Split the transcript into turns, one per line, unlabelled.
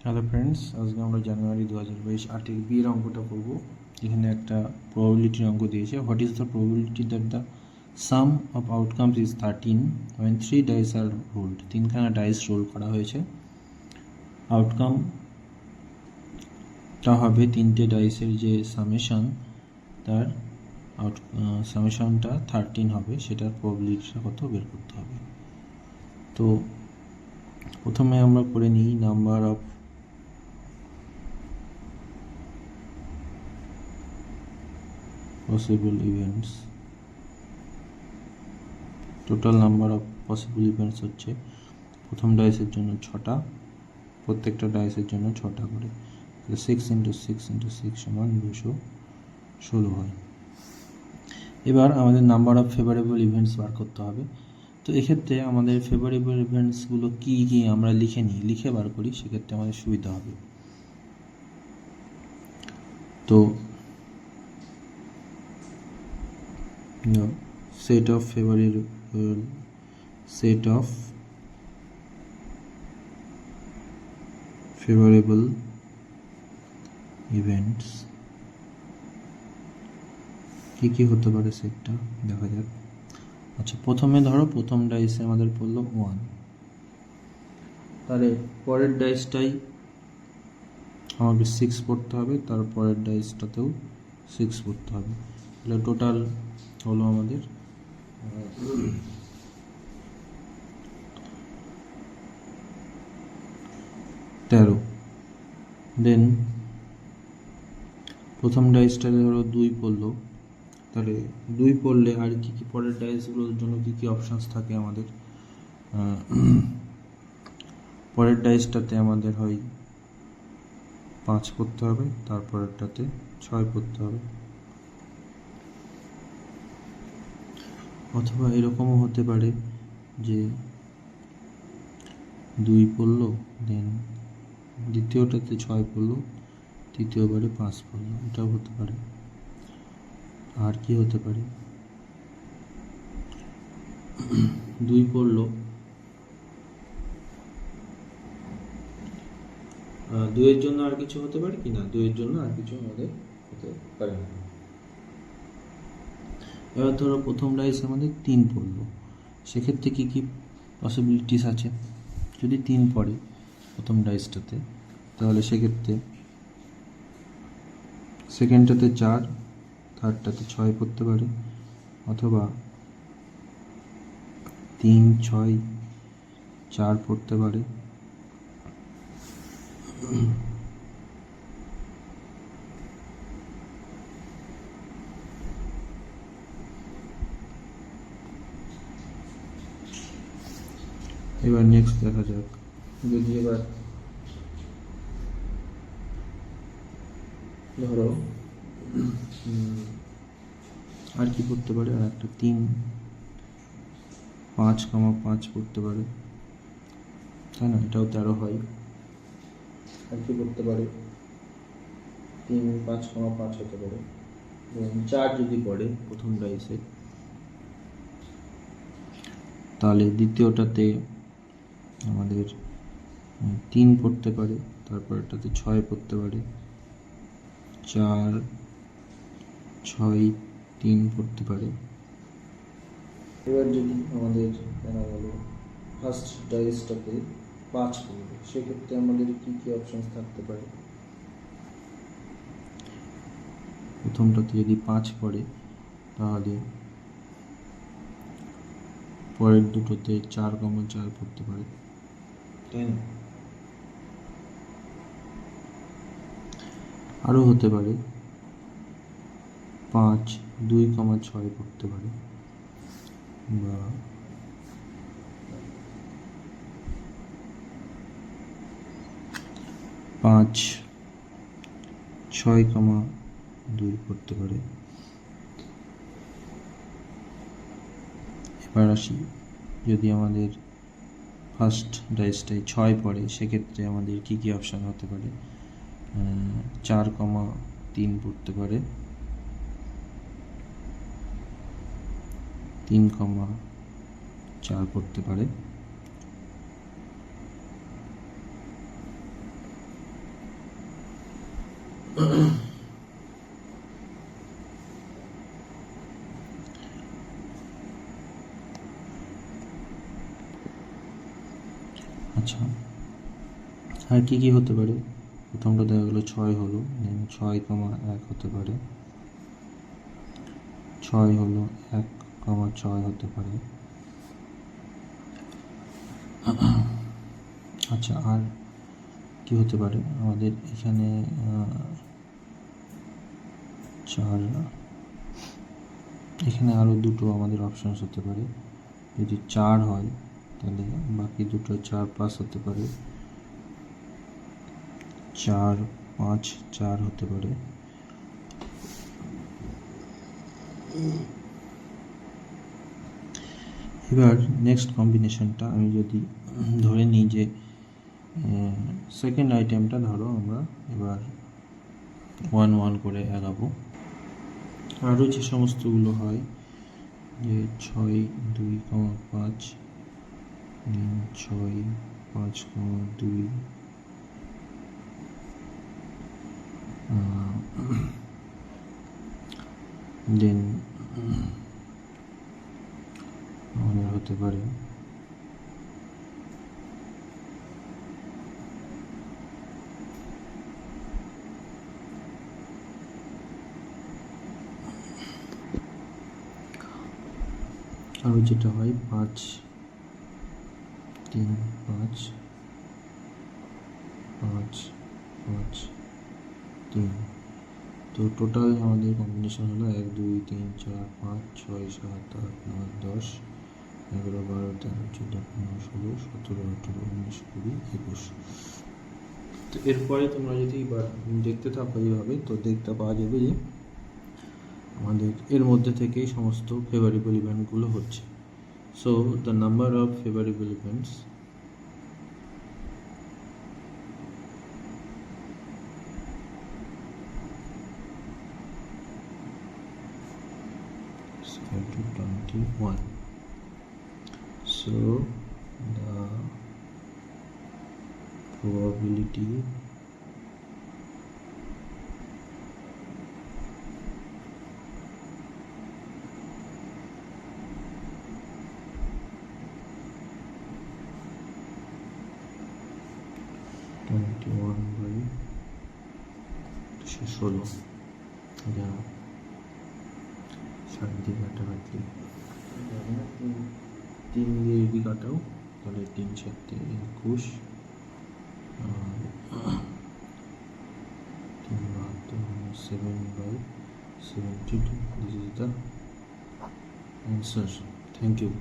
Hello friends, আজকে আমরা জানুয়ারি 2022 article B এর অঙ্কটা করব। এখানে একটা প্রবাবিলিটির অঙ্ক দিয়েছে। What is the probability that the sum of outcomes is 13 when 3 dice are rolled. তিনখানা ডাইস রোল করা হয়েছে। আউটকামটা হবে তিনটে ডাইসের যে সামেশন, তার সামেশনটা 13 হবে। সেটার প্রবাবিলিটিটা কত বের করতে হবে। তো প্রথমে আমরা করে নিই number of possible events। Total number of possible events হচ্ছে প্রথম ডাইসের জন্য 6টা, প্রত্যেকটা ডাইসের জন্য 6টা করে, তাহলে 6 × 6 × 6 সমান 216 হয়। এবার আমাদের নাম্বার অফ ফেভারেবল ইভেন্টস বার করতে হবে। তো এক্ষেত্রে আমাদের ফেভারেবল ইভেন্টসগুলো কী কী আমরা লিখে বার করি, সেক্ষেত্রে আমাদের সুবিধা হবে। তো set of favorable events কি হতে পারে সেটটা দেখা যাক। আচ্ছা, প্রথমে ধরো প্রথম ডাইসে আমাদের পড়লো 1, তাহলে পরের ডাইসটাই আমাকে 6 পড়তে হবে, তারপরের ডাইসটাতেও 6 পড়তে হবে। তাহলে টোটাল হলো আমাদের 13। দেন প্রথম ডাইসটাতে ধরো 2 পড়লো, তাহলে 2 পড়লে আর কি কি পরের ডাইসগুলোর জন্য কি কি অপশানস থাকে আমাদের। পরের ডাইসটাতে আমাদের হয় 5 পড়তে হবে, তারপরেরটাতে 6 পড়তে হবে, অথবা এরকমও হতে পারে যে 2 পড়লো, দেন দ্বিতীয়টাতে 6 পড়লো, তৃতীয়বারে 5 পড়লো, এটাও হতে পারে। আর কি হতে পারে, 2 পড়লো, 2 এর জন্য আর কিছু হতে পারে কি না, 2 এর জন্য আর কিছু আমাদের হতে পারে না। এবার ধরো প্রথম ডাইস আমাদের 3 পড়লো, সেক্ষেত্রে কি কি পসিবিলিটিস আছে। যদি 3 পড়ে প্রথম ডাইসটাতে, তাহলে সেক্ষেত্রে সেকেন্ডটাতে 4, থার্ডটাতে 6 পড়তে পারে, অথবা 3, 6, 4 পড়তে পারে। এবার নেক্সট দেখা যাক, যদি এবার ধরো আর কি পড়তে পারে, আর একটা 3, 5,5 পড়তে পারে, তাই না, এটাও 13 হয়। আর কি পড়তে পারে, 3, 5,5 হতে পারে। 4 যদি পড়ে প্রথম ডাইসে, তাহলে দ্বিতীয়টাতে আমাদের 3 পড়তে পারে, তারপরটাতে 6 পড়তে পারে, 4, 6, 3 পড়তে পারে। এবার যদি আমাদের জানা গেল ফার্স্ট ডাইসটাতে 5 পড়বে, সেক্ষেত্রে আমাদের কি কি অপশন থাকতে পারে। প্রথমটাতে যদি 5 পড়ে, তাহলে পরের দুটোতে 4,4 পড়তে পারে, তাই না। আরও হতে পারে 5, 2,6 পড়তে পারে, বা 5, 6,2 পড়তে পারে। এবার আসি, যদি আমাদের ফার্স্ট ডাইসটাই 6 পড়ে, সেক্ষেত্রে আমাদের কি কি অপশান হতে পারে। 4,3 পড়তে পারে, 3,4 পড়তে পারে, আচ্ছা, আর কি কি হতে পারে? প্রথমটা দেখা গেলো 6 হলো, 6,1 হতে পারে, 6 হলো 1,6 হতে পারে। আচ্ছা, আর কি হতে পারে আমাদের এখানে? 4, এখানে আরও দুটো আমাদের অপশানস হতে পারে। যদি 4 হয় তাহলে বাকি দুটো 4, 5 হতে পারে, 4, 5, 4 হতে পারে। এবার নেক্সট কম্বিনেশনটা আমি যদি ধরে নিই যে সেকেন্ড আইটেমটা ধরো আমরা এবার 1, 1 করে এগাবো। আরও যে সমস্তগুলো হয় যে 6, 2, 5, 6, 5, 2, দেন আমাদের হতে পারে আরও যেটা হয় 5, 3, 5, 5, 5, 3। তো টোটাল আমাদের কম্বিনেশন হলো 1, 2, 3, 4, 5, 6, 7, 8, 9, 10, 11, 12, 13, 14, 15, 16, 17, 18, 19, 20, 21। তো এরপরে তোমরা যদি দেখতে থাকো এইভাবে, তো দেখতে পাওয়া যাবে যে আমাদের এর মধ্যে থেকেই সমস্ত ফেভারেবল ইভেন্টগুলো হচ্ছে। So the number of favourable events is equal to 21. So the probability ষোলো, যা সাতটি কাটাকাটি 3 দিয়ে যদি কাটাও তাহলে 3, 7, 21, 7/72. This is the answer. Thank you.